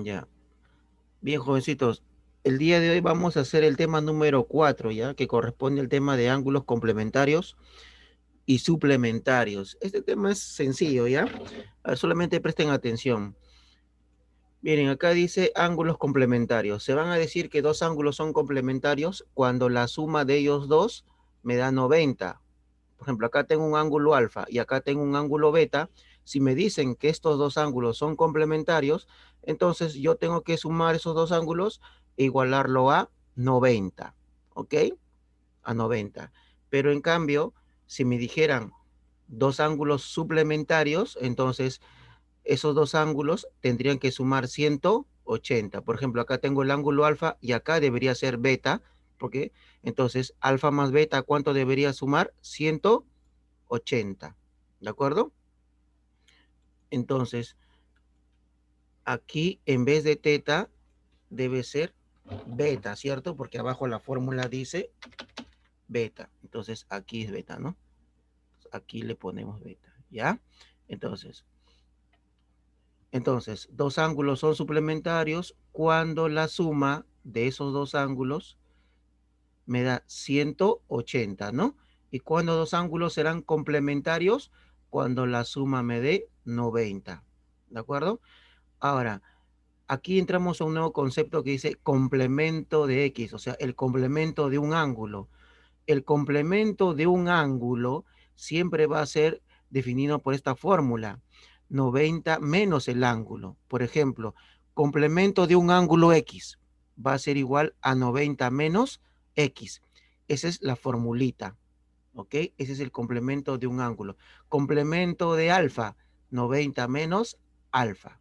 Ya. Bien, jovencitos. El día de hoy vamos a hacer el tema número 4, ¿ya? Que corresponde al tema de ángulos complementarios y suplementarios. Este tema es sencillo, ¿ya? Solamente presten atención. Miren, acá dice ángulos complementarios. Se van a decir que dos ángulos son complementarios cuando la suma de ellos dos me da 90. Por ejemplo, acá tengo un ángulo alfa y acá tengo un ángulo beta. Si me dicen que estos dos ángulos son complementarios, entonces yo tengo que sumar esos dos ángulos e igualarlo a 90. ¿Ok? A 90. Pero en cambio, si me dijeran dos ángulos suplementarios, entonces esos dos ángulos tendrían que sumar 180. Por ejemplo, acá tengo el ángulo alfa y acá debería ser beta, porque entonces alfa más beta, ¿cuánto debería sumar? 180. ¿De acuerdo? Entonces, aquí en vez de teta debe ser beta, ¿cierto? Porque abajo la fórmula dice beta. Entonces, aquí es beta, ¿no? Aquí le ponemos beta, ¿ya? Entonces, dos ángulos son suplementarios cuando la suma de esos dos ángulos me da 180, ¿no? Y cuando dos ángulos serán complementarios cuando la suma me dé 90, ¿de acuerdo? Ahora, aquí entramos a un nuevo concepto que dice complemento de X, o sea, el complemento de un ángulo. El complemento de un ángulo siempre va a ser definido por esta fórmula, 90 menos el ángulo. Por ejemplo, complemento de un ángulo X va a ser igual a 90 menos X. Esa es la formulita, ¿ok? Ese es el complemento de un ángulo. Complemento de alfa, 90 menos alfa,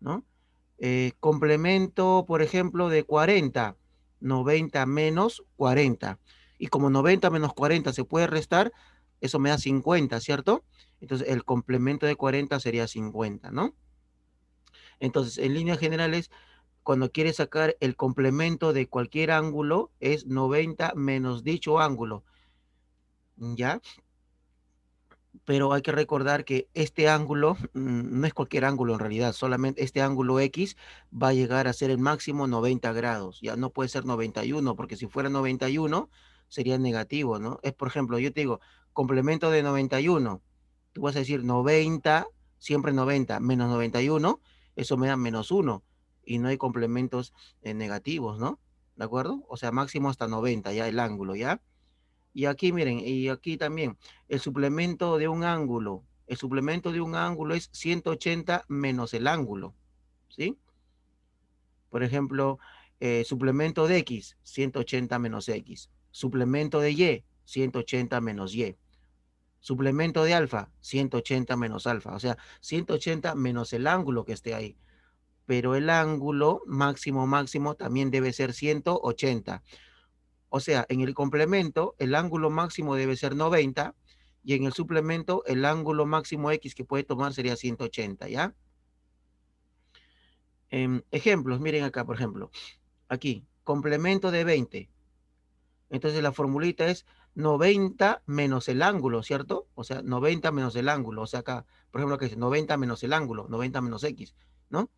¿no? Complemento, por ejemplo, de 40, 90 menos 40. Y como 90 menos 40 se puede restar, eso me da 50, ¿cierto? Entonces, el complemento de 40 sería 50, ¿no? Entonces, en líneas generales, cuando quieres sacar el complemento de cualquier ángulo, es 90 menos dicho ángulo, ¿ya? Pero hay que recordar que este ángulo no es cualquier ángulo en realidad, solamente este ángulo X va a llegar a ser el máximo 90 grados, ya no puede ser 91, porque si fuera 91 sería negativo, ¿no? Es, por ejemplo, yo te digo, complemento de 91, tú vas a decir 90, siempre 90, menos 91, eso me da menos 1, y no hay complementos negativos, ¿no? ¿De acuerdo? O sea, máximo hasta 90, ya el ángulo, ¿ya? Y aquí, miren, y aquí también, el suplemento de un ángulo. El suplemento de un ángulo es 180 menos el ángulo, ¿sí? Por ejemplo, suplemento de X, 180 menos X. Suplemento de Y, 180 menos Y. Suplemento de alfa, 180 menos alfa. O sea, 180 menos el ángulo que esté ahí. Pero el ángulo máximo, máximo también debe ser 180. O sea, en el complemento, el ángulo máximo debe ser 90 y en el suplemento, el ángulo máximo X que puede tomar sería 180, ¿ya? Ejemplos, miren acá, por ejemplo, aquí, complemento de 20. Entonces la formulita es 90 menos el ángulo, ¿cierto? O sea, 90 menos el ángulo. O sea, acá, por ejemplo, que dice 90 menos el ángulo, 90 menos X, ¿no?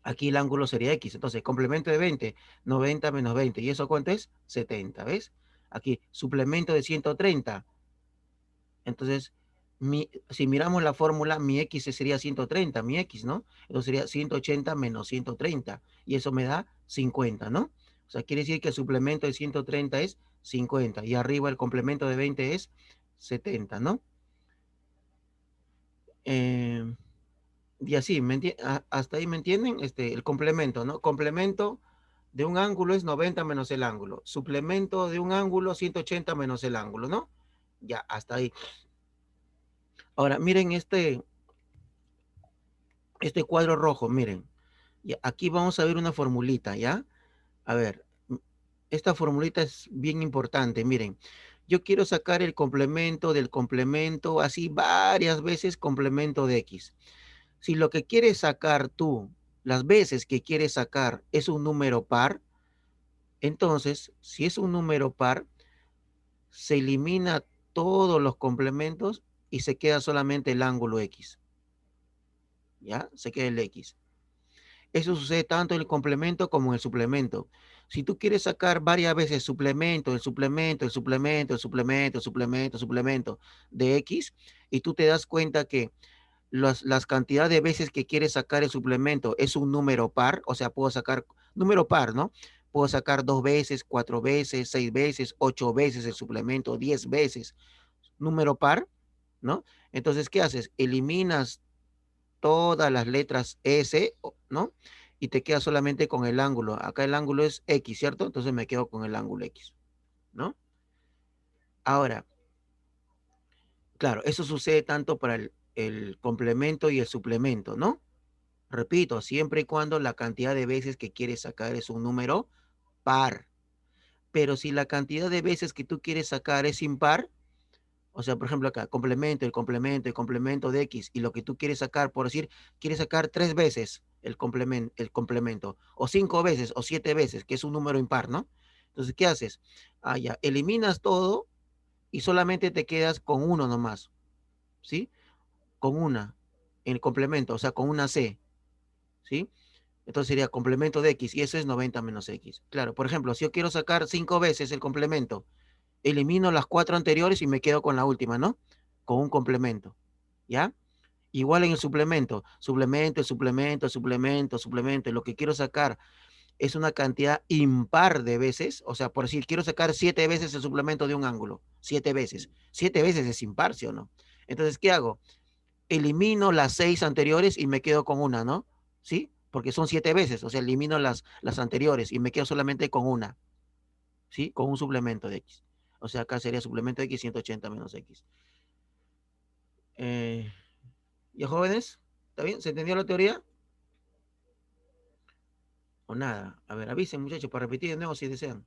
Aquí el ángulo sería X. Entonces, complemento de 20, 90 menos 20. ¿Y eso cuánto es? 70, ¿ves? Aquí, suplemento de 130. Entonces, si miramos la fórmula, mi X sería 130, mi X, ¿no? Entonces sería 180 menos 130. Y eso me da 50, ¿no? O sea, quiere decir que el suplemento de 130 es 50. Y arriba el complemento de 20 es 70, ¿no? Eh, y así, hasta ahí me entienden, el complemento, ¿no? Complemento de un ángulo es 90 menos el ángulo. Suplemento de un ángulo, 180 menos el ángulo, ¿no? Ya, hasta ahí. Ahora, miren este cuadro rojo, miren. Y aquí vamos a ver una formulita, ¿ya? A ver, esta formulita es bien importante, miren. Yo quiero sacar el complemento del complemento, así varias veces complemento de X. Si lo que quieres sacar tú, las veces que quieres sacar es un número par, entonces, si es un número par, se elimina todos los complementos y se queda solamente el ángulo X. ¿Ya? Se queda el X. Eso sucede tanto en el complemento como en el suplemento. Si tú quieres sacar varias veces suplemento, el suplemento, el suplemento, el suplemento, el suplemento, el suplemento de X, y tú te das cuenta que las cantidades de veces que quieres sacar el suplemento es un número par, o sea, puedo sacar número par, ¿no? Puedo sacar 2 veces, 4 veces, 6 veces, 8 veces el suplemento, 10 veces, número par, ¿no? Entonces, ¿qué haces? Eliminas todas las letras S, ¿no? Y te quedas solamente con el ángulo. Acá el ángulo es X, ¿cierto? Entonces me quedo con el ángulo X, ¿no? Ahora, claro, eso sucede tanto para el complemento y el suplemento, ¿no? Repito, siempre y cuando la cantidad de veces que quieres sacar es un número par. Pero si la cantidad de veces que tú quieres sacar es impar, o sea, por ejemplo acá, complemento, el complemento de X, y lo que tú quieres sacar, por decir, quieres sacar 3 veces el complemento, o 5 veces, o 7 veces, que es un número impar, ¿no? Entonces, ¿qué haces? Ah, ya, eliminas todo y solamente te quedas con uno nomás, ¿sí? Con una, en el complemento, o sea, con una C, ¿sí? Entonces sería complemento de X y eso es 90 menos X. Claro, por ejemplo, si yo quiero sacar 5 veces el complemento, elimino las 4 anteriores y me quedo con la última, ¿no? Con un complemento, ¿ya? Igual en el suplemento, suplemento, suplemento, suplemento, suplemento. Lo que quiero sacar es una cantidad impar de veces, o sea, por decir, quiero sacar 7 veces el suplemento de un ángulo, 7 veces. 7 veces es impar, ¿sí o no? Entonces, ¿qué hago? Elimino las 6 anteriores y me quedo con una, ¿no? ¿Sí? Porque son 7 veces, o sea, elimino las anteriores y me quedo solamente con una, ¿sí? Con un suplemento de X. O sea, acá sería suplemento de X 180 menos X. Eh, ¿Ya jóvenes? ¿Está bien? ¿Se entendió la teoría? ¿O nada? A ver, avisen muchachos para repetir de nuevo si desean.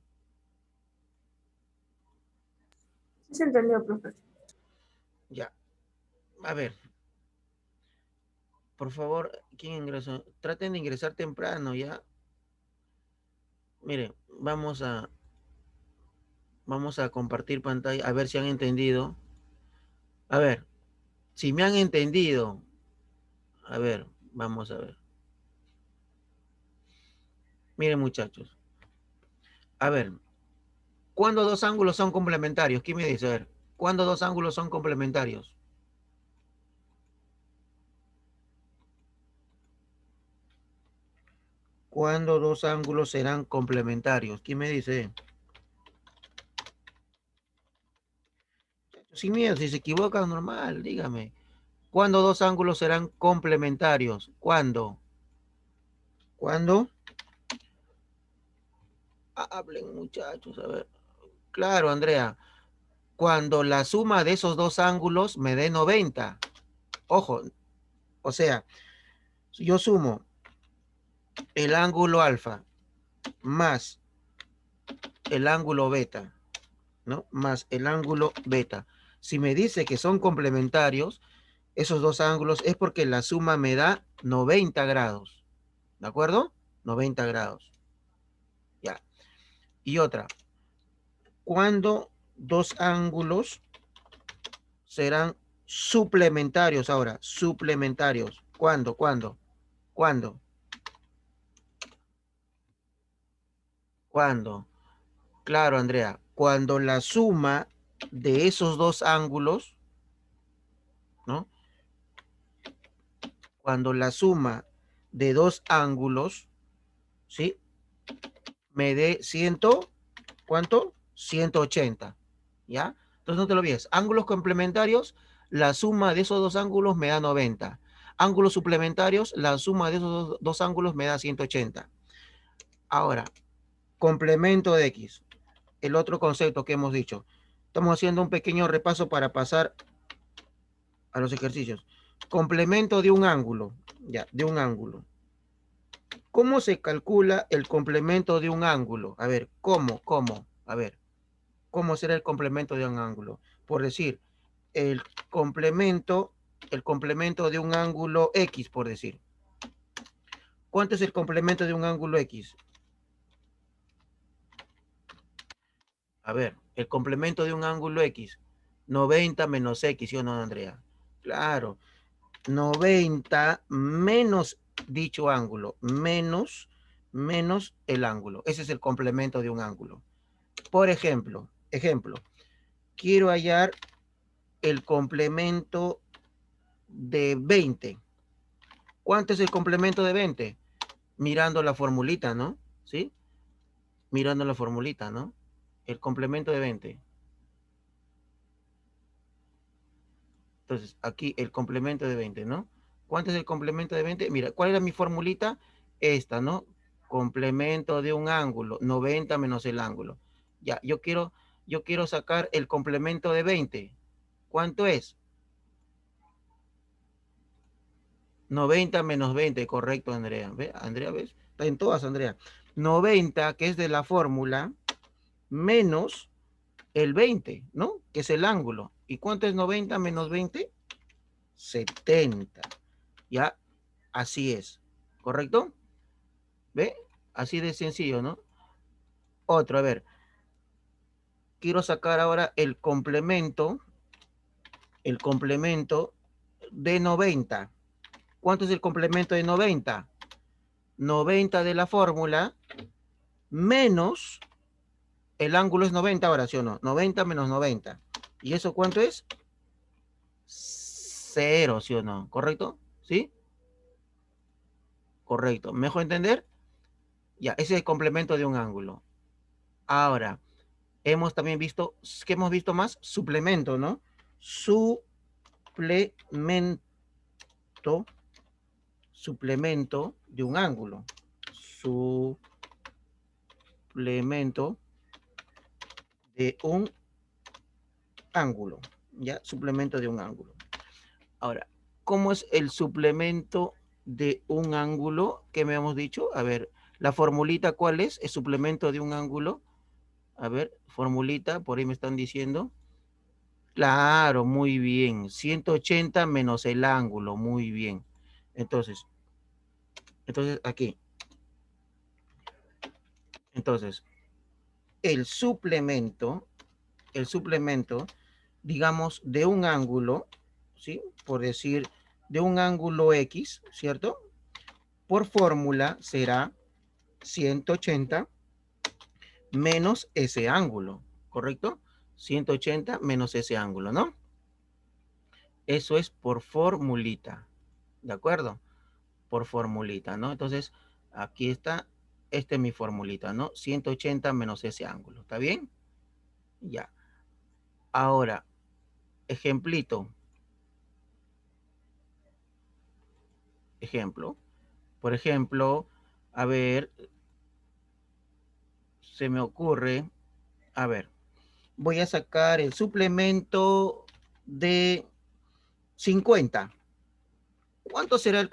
Sí se entendió, profe. Ya. A ver, por favor, ¿quién ingresó? Traten de ingresar temprano, ¿ya? Miren, vamos a compartir pantalla, a ver si han entendido. A ver, si me han entendido, a ver, vamos a ver. Miren, muchachos. A ver, ¿cuándo dos ángulos son complementarios? ¿Quién me dice? A ver, ¿cuándo dos ángulos son complementarios? ¿Cuándo dos ángulos serán complementarios? ¿Quién me dice? Sin miedo, si se equivocan, normal, dígame. ¿Cuándo dos ángulos serán complementarios? ¿Cuándo? ¿Cuándo? Hablen, muchachos, a ver. Claro, Andrea. Cuando la suma de esos dos ángulos me dé 90. Ojo, o sea, yo sumo el ángulo alfa más el ángulo beta, ¿no? Más el ángulo beta. Si me dice que son complementarios, esos dos ángulos es porque la suma me da 90 grados. ¿De acuerdo? 90 grados. Ya. Y otra, ¿cuándo dos ángulos serán suplementarios ahora? Suplementarios. ¿Cuándo? ¿Cuándo? ¿Cuándo? ¿Cuándo? Claro, Andrea. Cuando la suma de esos dos ángulos, ¿no? Cuando la suma de dos ángulos, ¿sí? Me dé 100, ¿cuánto? 180, ¿ya? Entonces no te lo olvides. Ángulos complementarios, la suma de esos dos ángulos me da 90. Ángulos suplementarios, la suma de esos dos ángulos me da 180. Ahora, complemento de X, el otro concepto que hemos dicho. Estamos haciendo un pequeño repaso para pasar a los ejercicios. Complemento de un ángulo, ya, de un ángulo. ¿Cómo se calcula el complemento de un ángulo? A ver, ¿cómo? A ver, ¿cómo será el complemento de un ángulo? Por decir, el complemento, el complemento de un ángulo X, por decir. ¿Cuánto es el complemento de un ángulo X? A ver, el complemento de un ángulo X. 90 menos X, ¿sí o no, Andrea? Claro. 90 menos dicho ángulo, menos el ángulo. Ese es el complemento de un ángulo. Por ejemplo, quiero hallar el complemento de 20. ¿Cuánto es el complemento de 20? Mirando la formulita, ¿no? ¿Sí? Mirando la formulita, ¿no? El complemento de 20. Entonces, aquí el complemento de 20, ¿no? ¿Cuánto es el complemento de 20? Mira, ¿cuál era mi formulita? Esta, ¿no? Complemento de un ángulo, 90 menos el ángulo. Ya, yo quiero sacar el complemento de 20. ¿Cuánto es? 90 menos 20, correcto, Andrea. ¿Ve? Andrea, ¿ves? Está en todas, Andrea. 90, que es de la fórmula, menos el 20, ¿no? Que es el ángulo. ¿Y cuánto es 90 menos 20? 70. Ya, así es. ¿Correcto? ¿Ve? Así de sencillo, ¿no? Otro, a ver. Quiero sacar ahora el complemento de 90. ¿Cuánto es el complemento de 90? 90 de la fórmula menos el ángulo es 90 ahora, ¿sí o no? 90 menos 90. ¿Y eso cuánto es? 0, ¿sí o no? ¿Correcto? ¿Sí? Correcto. ¿Mejor entender? Ya, ese es el complemento de un ángulo. Ahora, hemos también visto, ¿qué hemos visto más? Suplemento, ¿no? Suplemento de un ángulo. Suplemento de un ángulo. ¿Ya? Suplemento de un ángulo. Ahora, ¿cómo es el suplemento de un ángulo que me hemos dicho? A ver, la formulita, ¿cuál es? El suplemento de un ángulo. A ver, formulita, por ahí me están diciendo. Claro, muy bien. 180 menos el ángulo, muy bien. Entonces aquí. Entonces, el suplemento, digamos, de un ángulo, ¿sí? Por decir, de un ángulo X, ¿cierto? Por fórmula será 180 menos ese ángulo, ¿correcto? 180 menos ese ángulo, ¿no? Eso es por formulita, ¿de acuerdo? Por formulita, ¿no? Entonces, aquí está, esta es mi formulita, ¿no? 180 menos ese ángulo, ¿está bien? Ya. Ahora, ejemplito. Ejemplo. Por ejemplo, a ver, se me ocurre, a ver, voy a sacar el suplemento de 50. ¿Cuánto será el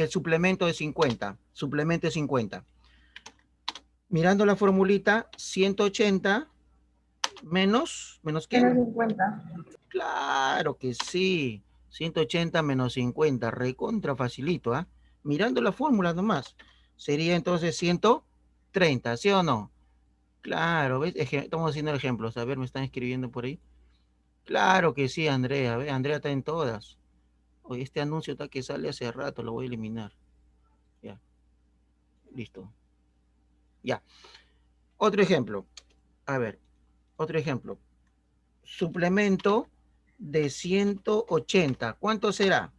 suplemento de 50? Suplemento de 50. Mirando la formulita, 180 ¿menos qué? Menos 50. Claro que sí. 180 menos 50, recontra facilito, ¿ah? Mirando la fórmula nomás. Sería entonces 130, ¿sí o no? Claro, ¿ves? Estamos haciendo ejemplos. A ver, me están escribiendo por ahí. Claro que sí, Andrea. ¿Ve? Andrea está en todas. Oye, este anuncio está que sale hace rato, lo voy a eliminar. Ya, listo. Ya. Otro ejemplo. A ver, otro ejemplo. Suplemento de 180. ¿Cuánto será?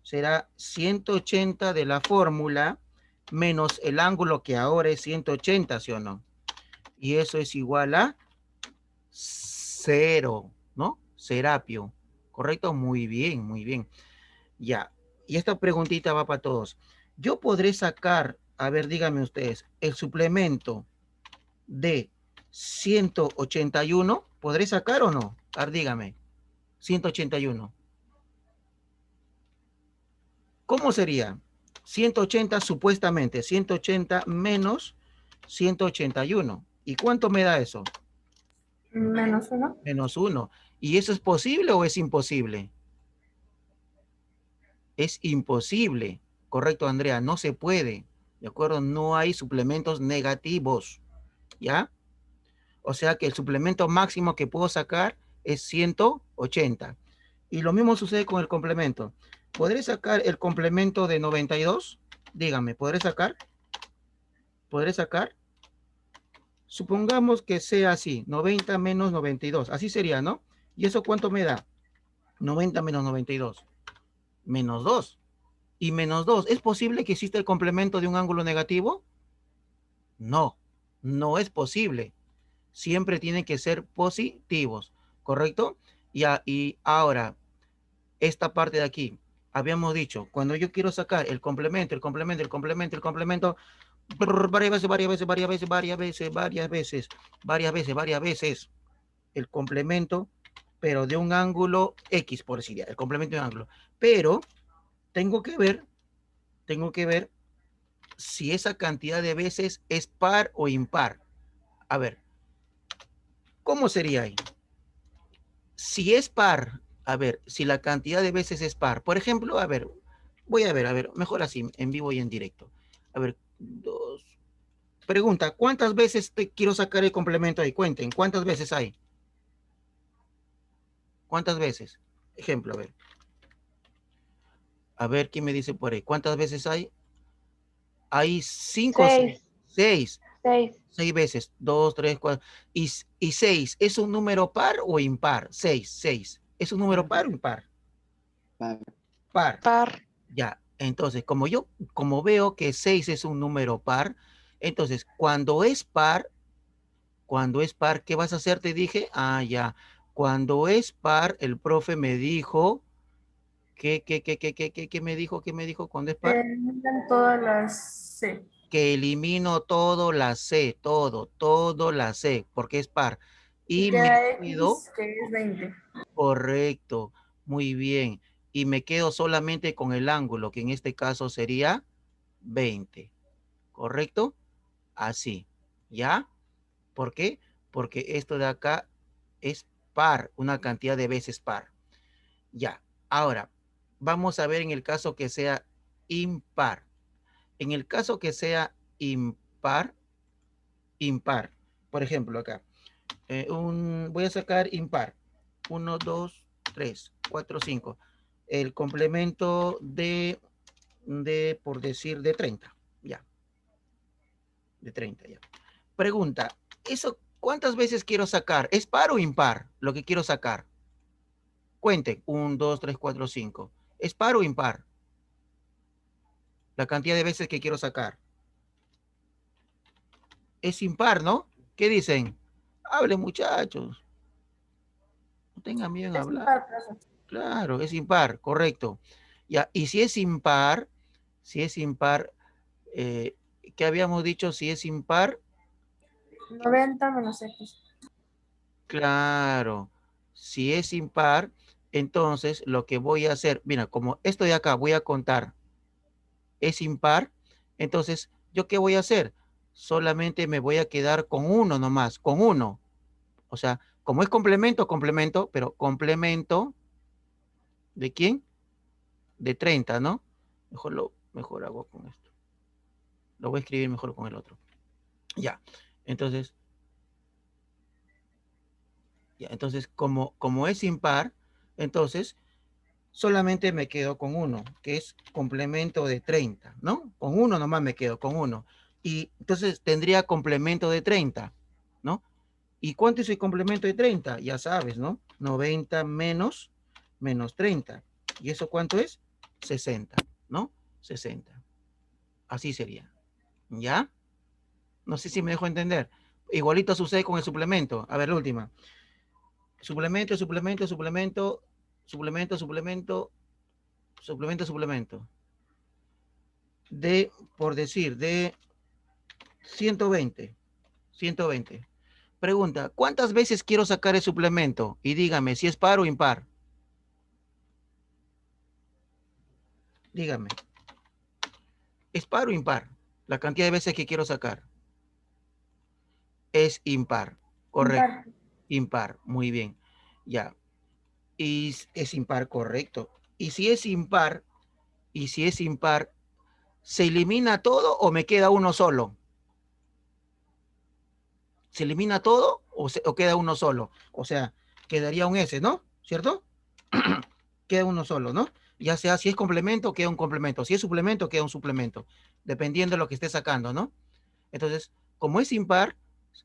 Será 180 de la fórmula menos el ángulo que ahora es 180, ¿sí o no? Y eso es igual a 0, ¿no? Serapio. ¿Correcto? Muy bien, muy bien. Ya. Y esta preguntita va para todos. Yo podré sacar, a ver, díganme ustedes, el suplemento de 181, ¿podré sacar o no? A ver, dígame. 181. ¿Cómo sería? 180 supuestamente, 180 menos 181. ¿Y cuánto me da eso? Menos 1. Menos 1. ¿Y eso es posible o es imposible? Es imposible. Correcto, Andrea, no se puede. ¿De acuerdo? No hay suplementos negativos. ¿Ya? O sea que el suplemento máximo que puedo sacar es 180. Y lo mismo sucede con el complemento. ¿podré sacar el complemento de 92? Dígame, ¿podré sacar? ¿Podré sacar? Supongamos que sea así, 90 menos 92. Así sería, ¿no? ¿Y eso cuánto me da? 90 menos 92. Menos 2. Y menos 2. ¿Es posible que exista el complemento de un ángulo negativo? No, no es posible. Siempre tienen que ser positivos, ¿correcto? Y ahora, esta parte de aquí, habíamos dicho, cuando yo quiero sacar el complemento, varias veces, el complemento, pero de un ángulo X, por decir, el complemento de un ángulo. Pero tengo que ver si esa cantidad de veces es par o impar. A ver, ¿cómo sería ahí? Si es par, a ver, si la cantidad de veces es par, por ejemplo, a ver, voy a ver, mejor así, en vivo y en directo. A ver, dos. Pregunta, ¿cuántas veces te quiero sacar el complemento ahí? Cuenten, ¿cuántas veces hay? ¿Cuántas veces? Ejemplo, a ver. A ver, ¿quién me dice por ahí? ¿Cuántas veces hay? Hay 5 o 6. 6. 6. 6. 6 veces. 2, 3, 4. Y 6, ¿es un número par o impar? 6, 6. ¿Es un número par o impar? Par. Par. Ya. Entonces, como veo que 6 es un número par, entonces, cuando es par, ¿qué vas a hacer? Te dije, ya. Cuando es par, el profe me dijo, ¿qué me dijo? ¿Qué me dijo cuando es par? Eliminan todas las C. Que elimino todo la C, todo la C, porque es par. Y Y me queda quedo, X, que es 20. correcto, muy bien. Y me quedo solamente con el ángulo, que en este caso sería 20, ¿correcto? Así, ¿ya? ¿Por qué? Porque esto de acá es par, una cantidad de veces par. Ya, ahora, vamos a ver en el caso que sea impar. En el caso que sea impar, por ejemplo, acá, voy a sacar impar. 1, 2, 3, 4, 5. El complemento por decir, de 30. Ya, de 30, ya. Pregunta, ¿eso cuántas veces quiero sacar? ¿Es par o impar lo que quiero sacar? Cuenten, 1, 2, 3, 4, 5. ¿Es par o impar la cantidad de veces que quiero sacar? Es impar, ¿no? ¿Qué dicen? Hablen, muchachos. No tengan miedo en Es hablar. impar, profe. Claro, es impar, correcto. Ya, y si es impar, eh, ¿qué habíamos dicho? Si es impar, 90 menos X. claro. Si es impar, entonces lo que voy a hacer, mira, como esto de acá voy a contar es impar, entonces, ¿yo qué voy a hacer? Solamente me voy a quedar con uno nomás, con uno. O sea, como es complemento, complemento, pero complemento ¿de quién? De 30, ¿no? Mejor hago con esto. Lo voy a escribir mejor con el otro. Ya. Entonces, como es impar, entonces solamente me quedo con uno, que es complemento de 30, ¿no? Con uno nomás me quedo, con uno. Y entonces tendría complemento de 30, ¿no? ¿Y cuánto es el complemento de 30? Ya sabes, ¿no? 90 menos 30. ¿Y eso cuánto es? 60, ¿no? 60. Así sería. ¿Ya? No sé si me dejo entender. Igualito sucede con el suplemento. A ver, la última. Suplemento, suplemento, suplemento, suplemento, suplemento, suplemento, suplemento. Por decir, de 120. 120. Pregunta, ¿cuántas veces quiero sacar el suplemento? Y dígame si es par o impar. Dígame, ¿es par o impar? La cantidad de veces que quiero sacar. Es impar. Correcto. Impar. Impar. Muy bien. Ya. Y es impar, correcto. Y si es impar, ¿se elimina todo o me queda uno solo? ¿Se elimina todo o queda uno solo? O sea, quedaría un S, ¿no? ¿Cierto? Queda uno solo, ¿no? Ya sea si es complemento, queda un complemento. Si es suplemento, queda un suplemento. Dependiendo de lo que esté sacando, ¿no? Entonces, como es impar,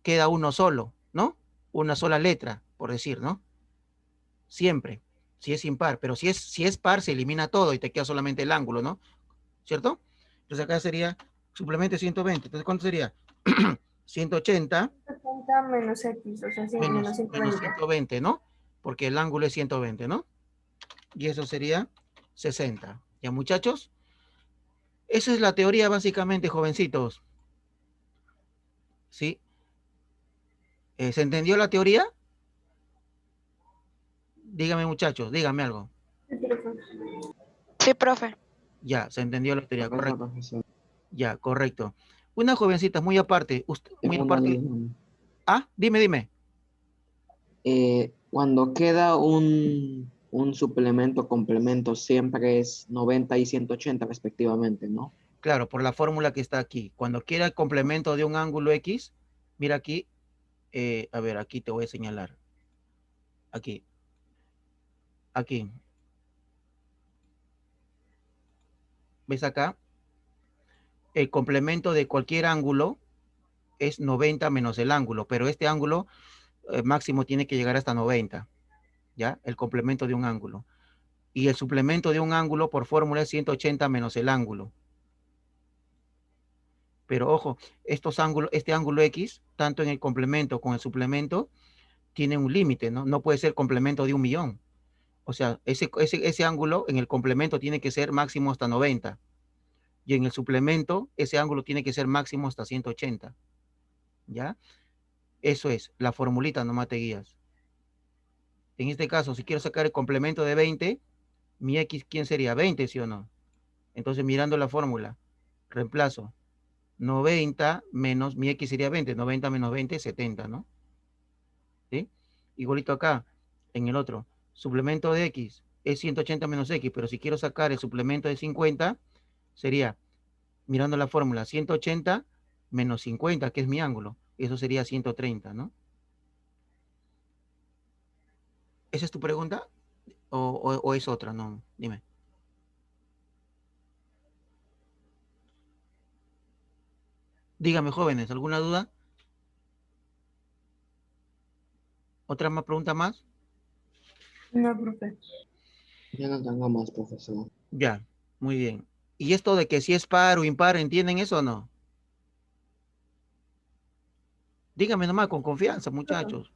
queda uno solo, ¿no? Una sola letra, por decir, ¿no? Siempre, si es impar. Pero si es par, se elimina todo y te queda solamente el ángulo, ¿no? ¿Cierto? Entonces acá sería suplemento 120. Entonces, ¿cuánto sería? 180 80 menos X, o sea, sí, menos menos 120. 120, ¿no? Porque el ángulo es 120, ¿no? Y eso sería 60. ¿Ya, muchachos? Esa es la teoría básicamente, jovencitos. ¿Sí? ¿Se entendió la teoría? Dígame, muchachos, dígame algo. Sí, profe. Sí, profe. Ya, se entendió la teoría, Profesor, correcto. profesor, Ya, correcto. Una jovencita muy aparte, muy tengo una aparte. duda. Ah, dime. Cuando queda un suplemento, complemento, siempre es 90 y 180 respectivamente, ¿no? Claro, por la fórmula que está aquí. Cuando quiera el complemento de un ángulo X, mira aquí, a ver, aquí te voy a señalar. Aquí. ¿Ves acá? El complemento de cualquier ángulo es 90 menos el ángulo, pero este ángulo máximo tiene que llegar hasta 90, ¿ya? El complemento de un ángulo. Y el suplemento de un ángulo por fórmula es 180 menos el ángulo. Pero ojo, este ángulo X, tanto en el complemento como en el suplemento, tiene un límite, ¿no? No puede ser complemento de 1.000.000. O sea, ese ángulo en el complemento tiene que ser máximo hasta 90. Y en el suplemento, ese ángulo tiene que ser máximo hasta 180. ¿Ya? Eso es, la formulita, nomás te guías. En este caso, si quiero sacar el complemento de 20, mi X, ¿quién sería? 20, ¿sí o no? Entonces, mirando la fórmula, reemplazo 90 menos, mi X sería 20, 90 menos 20, 70, ¿no? ¿Sí? Igualito acá, en el otro, suplemento de X es 180 menos X, pero si quiero sacar el suplemento de 50, sería, mirando la fórmula, 180 menos 50, que es mi ángulo, eso sería 130, ¿no? ¿Esa es tu pregunta? ¿O es otra? No, dime. Dígame, jóvenes, ¿alguna duda? ¿Otra más pregunta más? No, profe. Ya no tengo más, profesor. Ya, muy bien. ¿Y esto de que si es par o impar, entienden eso o no? Dígame nomás con confianza, muchachos.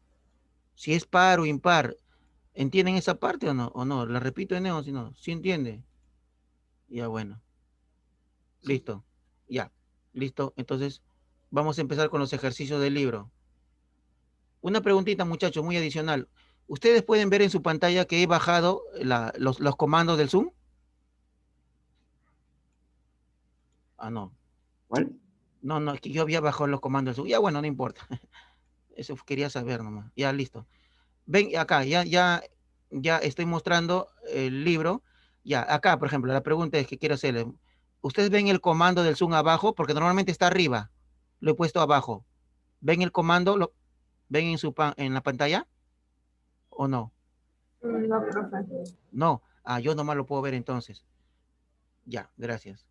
Si es par o impar, ¿entienden esa parte o no? ¿O no? La repito de nuevo, si no. ¿Sí entiende? Ya, bueno. Listo. Ya. Listo. Entonces, vamos a empezar con los ejercicios del libro. Una preguntita, muchachos, muy adicional. ¿Ustedes pueden ver en su pantalla que he bajado los comandos del Zoom? Ah, no. ¿Cuál? No, es que yo había bajado los comandos del Zoom. Ya, bueno, no importa. Eso quería saber nomás. Ya, listo. Ven acá, ya estoy mostrando el libro. Ya, acá, por ejemplo, la pregunta es que quiero hacerle. ¿Ustedes ven el comando del Zoom abajo? Porque normalmente está arriba. Lo he puesto abajo. ¿Ven el comando? ¿Ven en la pantalla? ¿O no? No, profe. No. Ah, yo nomás lo puedo ver entonces. Ya, gracias.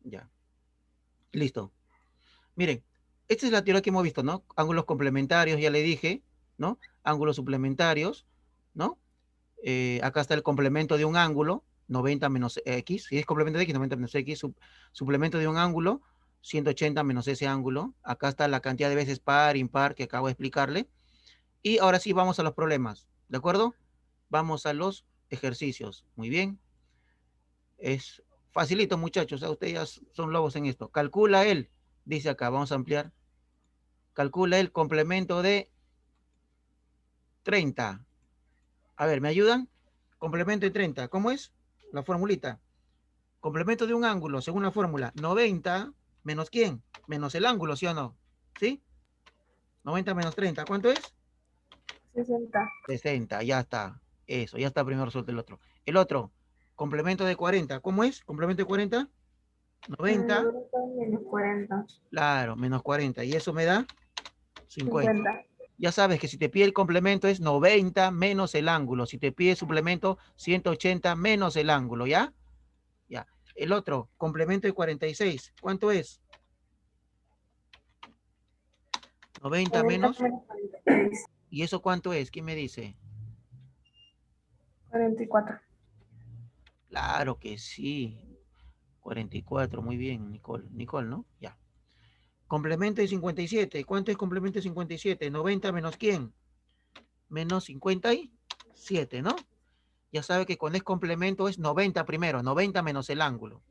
Ya. Listo. Miren, esta es la teoría que hemos visto, ¿no? Ángulos complementarios, ya le dije, ¿no? Ángulos suplementarios, ¿no? Acá está el complemento de un ángulo, 90 menos X. Si es complemento de X, 90 menos X. Suplemento de un ángulo, 180 menos ese ángulo. Acá está la cantidad de veces par, impar, que acabo de explicarle. Y ahora sí, vamos a los problemas, ¿de acuerdo? Vamos a los ejercicios. Muy bien. Es facilito, muchachos. Ustedes ya son lobos en esto. Calcula él, dice acá, vamos a ampliar. Calcula el complemento de 30. A ver, ¿me ayudan? Complemento de 30. ¿Cómo es? La formulita. Complemento de un ángulo, según la fórmula. 90 menos ¿quién? Menos el ángulo, ¿sí o no? ¿Sí? 90 menos 30. ¿Cuánto es? 60. 60. Ya está. Eso, ya está primero resuelto el otro. El otro, complemento de 40. ¿Cómo es? Complemento de 40. 90. 90 menos 40. Claro, menos 40. Y eso me da 50. 50. Ya sabes que si te pide el complemento es 90 menos el ángulo. Si te pide suplemento, 180 menos el ángulo, ¿ya? Ya. El otro, complemento de 46. ¿Cuánto es? 90 menos. 46. ¿Y eso cuánto es? ¿Quién me dice? 44. Claro que sí. 44, muy bien, Nicole. Nicole, ¿no? Ya. Complemento de 57. ¿Cuánto es complemento de 57? 90 menos ¿quién? Menos 57, ¿no? Ya sabe que cuando es complemento es 90 primero, 90 menos el ángulo.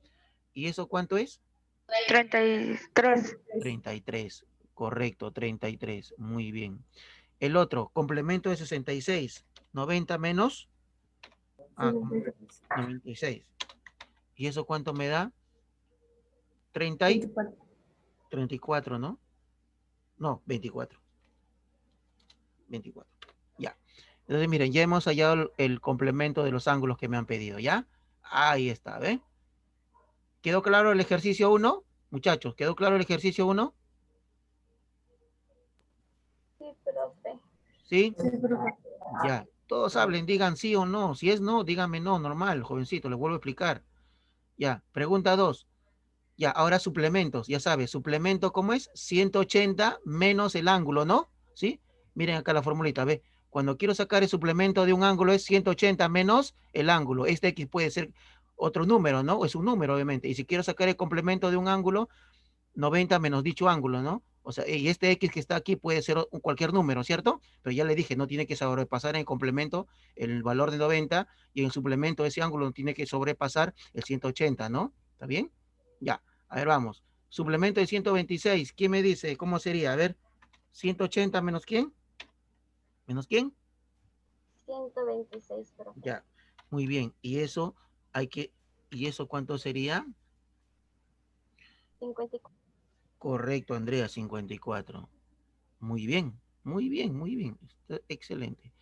¿Y eso cuánto es? 33. 33. Correcto, 33. Muy bien. El otro, complemento de 66. 90 menos 96. ¿Y eso cuánto me da? 30 y 24. 34, ¿no? No, 24. 24. Ya. Entonces, miren, ya hemos hallado el complemento de los ángulos que me han pedido, ¿ya? Ahí está, ¿ven? ¿Quedó claro el ejercicio 1? Muchachos, ¿quedó claro el ejercicio 1? Sí, profe. ¿Sí? Sí, profe. Ya. Todos hablen, digan sí o no. Si es no, díganme no, normal, jovencito, les vuelvo a explicar. Ya. Pregunta 2. Ya, ahora suplementos, ya sabes, suplemento, ¿cómo es? 180 menos el ángulo, ¿no? ¿Sí? Miren acá la formulita, ve. Cuando quiero sacar el suplemento de un ángulo es 180 menos el ángulo. Este X puede ser otro número, ¿no? Es un número, obviamente. Y si quiero sacar el complemento de un ángulo, 90 menos dicho ángulo, ¿no? O sea, y este X que está aquí puede ser cualquier número, ¿cierto? Pero ya le dije, no tiene que sobrepasar en el complemento el valor de 90 y en el suplemento ese ángulo no tiene que sobrepasar el 180, ¿no? ¿Está bien? Ya, a ver, vamos. Suplemento de 126, ¿quién me dice? ¿Cómo sería? A ver, 180 menos ¿quién? ¿Menos quién? 126, profe. Ya, muy bien. Y eso hay que, ¿y eso cuánto sería? 54. Correcto, Andrea, 54. Muy bien, muy bien, muy bien. Está excelente.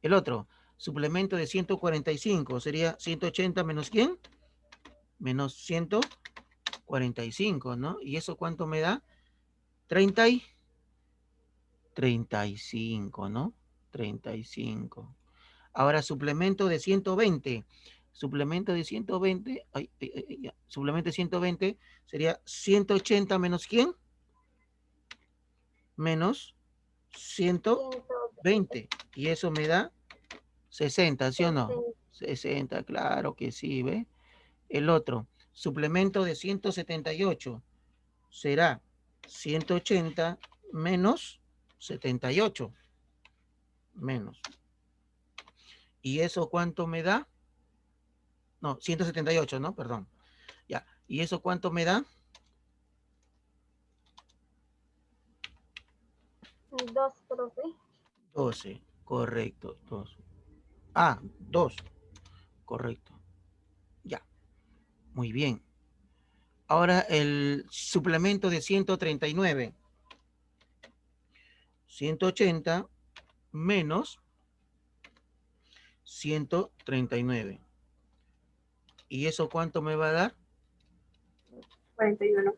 El otro, suplemento de 145, sería 180 menos ¿quién? Menos 145, ¿no? ¿Y eso cuánto me da? 30 y 35, ¿no? 35. Ahora, suplemento de 120. Suplemento de 120, ya. Suplemento de 120 sería 180 menos ¿quién? Menos 120. Y eso me da 60, ¿sí o no? 60, claro que sí, ¿ve? El otro, suplemento de 178 será 180 menos 78. Menos. ¿Y eso cuánto me da? No, 178, ¿no? Perdón. Ya. ¿Y eso cuánto me da? 2, profe. 12. Correcto. 2. Ah, 2. Correcto. Ya. Muy bien. Ahora el suplemento de 139. 180 menos 139. ¿Y eso cuánto me va a dar? 41.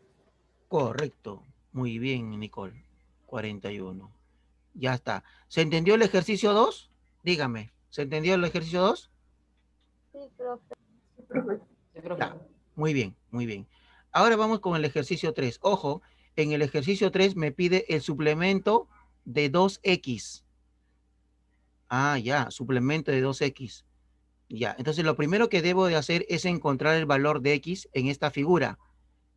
Correcto. Muy bien, Nicole. 41. Ya está. ¿Se entendió el ejercicio 2? Dígame. ¿Se entendió el ejercicio 2? Sí, profe. Sí, profe. Ya. Muy bien, muy bien. Ahora vamos con el ejercicio 3. Ojo, en el ejercicio 3 me pide el suplemento de 2x. Ah, ya, suplemento de 2x. Ya, entonces lo primero que debo de hacer es encontrar el valor de x en esta figura.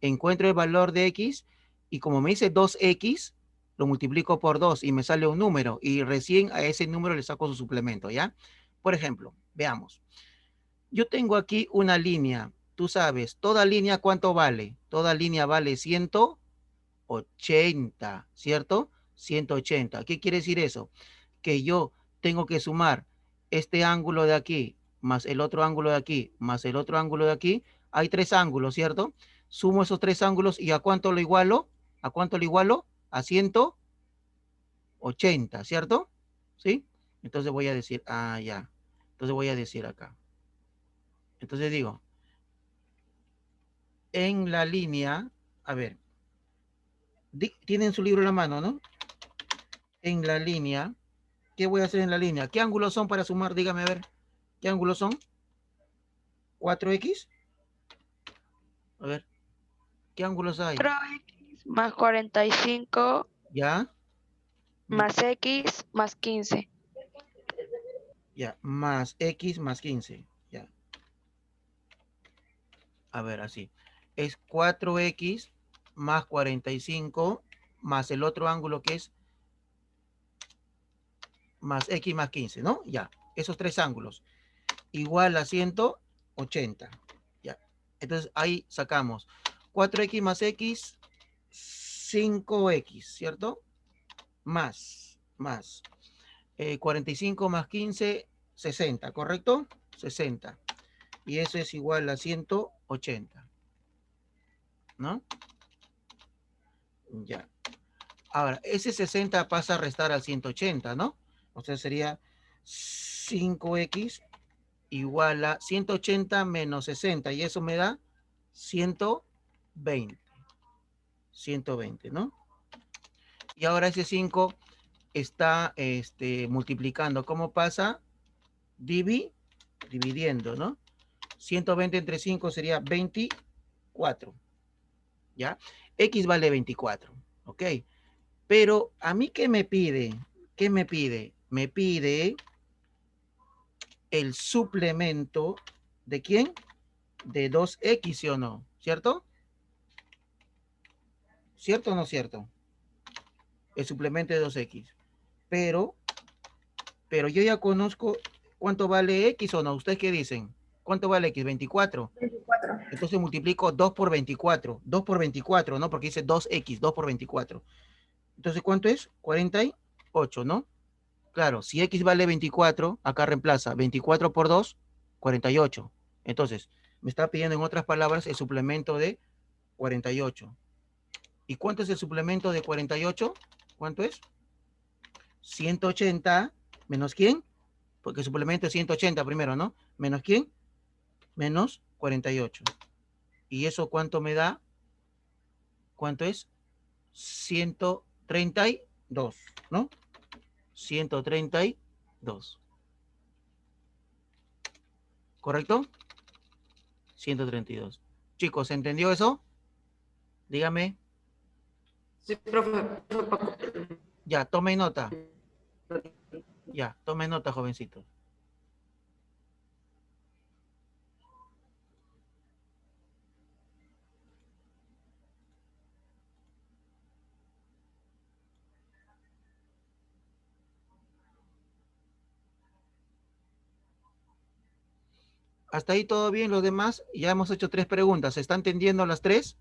Encuentro el valor de x y como me dice 2x, lo multiplico por 2 y me sale un número y recién a ese número le saco su suplemento, ¿ya? Por ejemplo, veamos. Yo tengo aquí una línea. Tú sabes, toda línea, ¿cuánto vale? Toda línea vale 180, ¿cierto? 180. ¿Qué quiere decir eso? Que yo tengo que sumar este ángulo de aquí, más el otro ángulo de aquí, más el otro ángulo de aquí. Hay 3 ángulos, ¿cierto? Sumo esos 3 ángulos y ¿a cuánto lo igualo? ¿A cuánto lo igualo? A 180, ¿cierto? ¿Sí? Entonces voy a decir, ah, ya. Entonces voy a decir acá. Entonces digo, en la línea, a ver, tienen su libro en la mano, ¿no? en la línea, ¿qué voy a hacer en la línea? ¿Qué ángulos son para sumar? Dígame a ver. ¿Qué ángulos son? 4X. A ver. ¿Qué ángulos hay? 4x más 45 ¿Ya? más x más 15. Ya. Más X más 15. Ya. A ver, así. Es 4X más 45 más el otro ángulo que es más X más 15, ¿no? Ya. Esos tres ángulos. Igual a 180. Ya. Entonces ahí sacamos 4X más X, 5X, ¿cierto? Más 45 más 15, 60, ¿correcto? 60. Y eso es igual a 180. ¿No? Ya. Ahora, ese 60 pasa a restar al 180, ¿no? O sea, sería 5X igual a 180 menos 60. Y eso me da 120. 120, ¿no? Y ahora ese 5 está multiplicando. ¿Cómo pasa? Dividiendo, ¿no? 120 entre 5 sería 24. ¿Ya? X vale 24. ¿Ok? Pero a mí, ¿qué me pide? ¿Qué me pide? Me pide el suplemento de ¿quién? De 2X, ¿sí o no? ¿Cierto? ¿Cierto o no cierto? El suplemento de 2X. Pero yo ya conozco cuánto vale X o no. ¿Ustedes qué dicen? ¿Cuánto vale X? 24. 24. Entonces multiplico 2 por 24. 2 por 24, ¿no? Porque dice 2X, 2 por 24. Entonces, ¿cuánto es? 48, ¿no? Claro, si X vale 24, acá reemplaza 24 por 2, 48. Entonces, me está pidiendo en otras palabras el suplemento de 48. ¿Y cuánto es el suplemento de 48? ¿Cuánto es? 180 menos ¿quién? Porque el suplemento es 180 primero, ¿no? ¿Menos quién? Menos 48. ¿Y eso cuánto me da? ¿Cuánto es? 132, ¿no? 132. ¿Correcto? 132. Chicos, ¿se entendió eso? Dígame. Sí, profe. Ya, tome nota. Ya, tome nota, jovencito. Hasta ahí todo bien, los demás ya hemos hecho 3 preguntas. ¿Se están entendiendo las 3?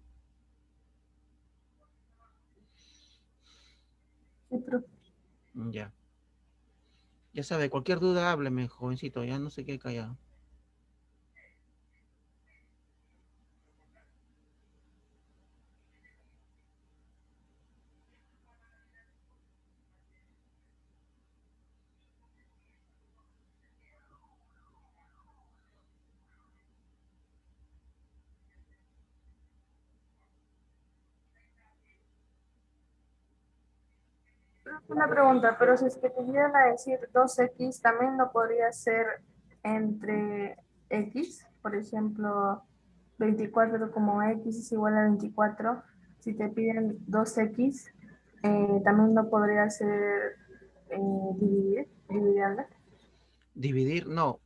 Sí, profe. Ya. Ya sabe, cualquier duda hábleme, jovencito, ya no se quede callado. Una pregunta, pero si es que te llegan a decir 2x, también lo podría ser entre x, por ejemplo, 24 como x es igual a 24. Si te piden 2x, también lo podría ser dividiendo. Dividir, no.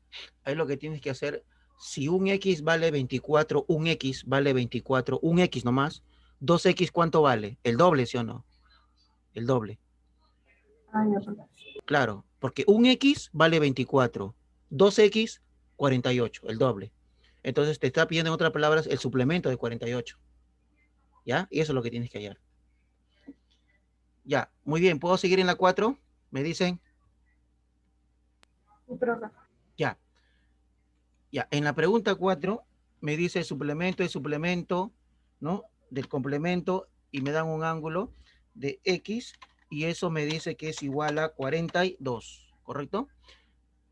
Ahí lo que tienes que hacer, si un X vale 24, un X vale 24, un X nomás, 2X, ¿cuánto vale? El doble, ¿sí o no? El doble. Ah, ya, profe. Claro, porque un X vale 24, 2X, 48, el doble. Entonces te está pidiendo en otras palabras el suplemento de 48. ¿Ya? Y eso es lo que tienes que hallar. Ya, muy bien. ¿Puedo seguir en la 4? Me dicen. Sí, profe. Ya. Ya. En la pregunta 4 me dice el suplemento, ¿no? Del complemento y me dan un ángulo de X y eso me dice que es igual a 42, ¿correcto?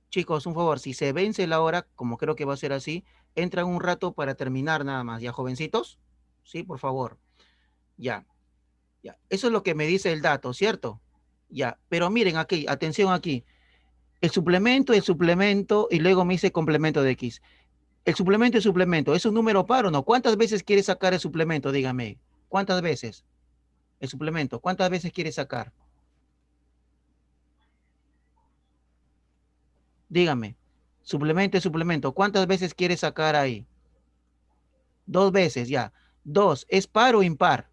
Chicos, un favor, si se vence la hora, como creo que va a ser así, entran un rato para terminar nada más. ¿Ya, jovencitos? Sí, por favor. Ya, ya. Eso es lo que me dice el dato, ¿cierto? Ya, pero miren aquí, atención aquí. El suplemento, y luego me dice complemento de X. El suplemento, ¿es un número par o no? ¿Cuántas veces quiere sacar el suplemento? Dígame. ¿Cuántas veces? El suplemento, ¿cuántas veces quiere sacar? Dígame. Suplemento, ¿cuántas veces quiere sacar ahí? 2 veces, ya. 2, ¿es par o impar?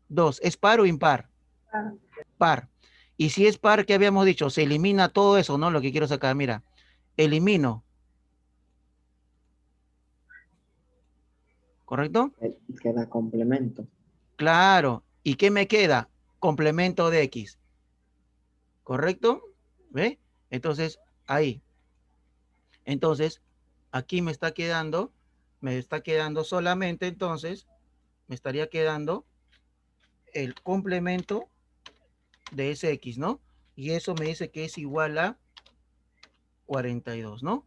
2, ¿es par o impar? Par. Par. Y si es par, ¿qué habíamos dicho? Se elimina todo eso, ¿no? Lo que quiero sacar, mira. Elimino. ¿Correcto? Queda complemento. Claro. ¿Y qué me queda? Complemento de X. ¿Correcto? ¿Ve? Entonces, ahí. Entonces, aquí me está quedando solamente, entonces, me estaría quedando el complemento de ese X, ¿no? Y eso me dice que es igual a 42, ¿no?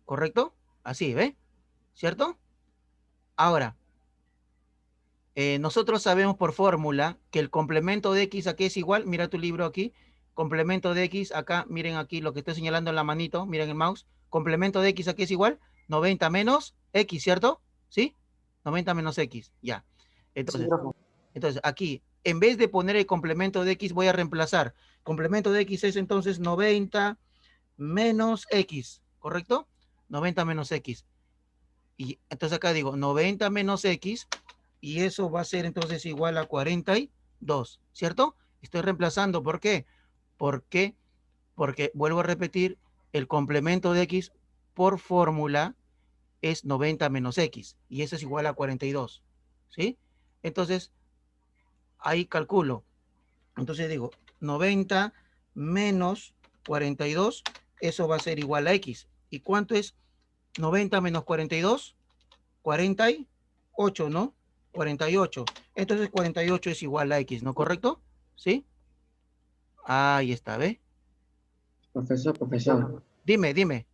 ¿Correcto? Así, ¿ve? ¿Cierto? Ahora, nosotros sabemos por fórmula que el complemento de X aquí es igual, mira tu libro aquí, complemento de X, acá, miren aquí lo que estoy señalando en la manito, miren el mouse, complemento de X aquí es igual, 90 menos X, ¿cierto? ¿Sí? 90 menos X, ya. Entonces, aquí, en vez de poner el complemento de X, voy a reemplazar. Complemento de X es entonces 90 menos X, ¿correcto? 90 menos X. Y entonces acá digo 90 menos X, y eso va a ser entonces igual a 42, ¿cierto? Estoy reemplazando, ¿por qué? Porque vuelvo a repetir, el complemento de X por fórmula es 90 menos X, y eso es igual a 42, ¿sí? Entonces, ahí calculo. Entonces digo, 90 menos 42, eso va a ser igual a X. ¿Y cuánto es 90 menos 42? 48, ¿no? 48. Entonces 48 es igual a X, ¿no? ¿Correcto? ¿Sí? Ahí está, ¿ve? Profesor, Dime.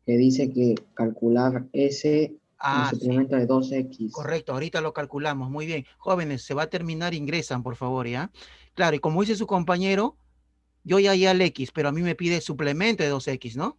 que dice que calcular ese Ah, sí. suplemento de 2X. Correcto, ahorita lo calculamos. Muy bien. Jóvenes, se va a terminar, ingresan, por favor, ¿ya? Claro, y como dice su compañero, yo ya el X, pero a mí me pide suplemento de 2X, ¿no?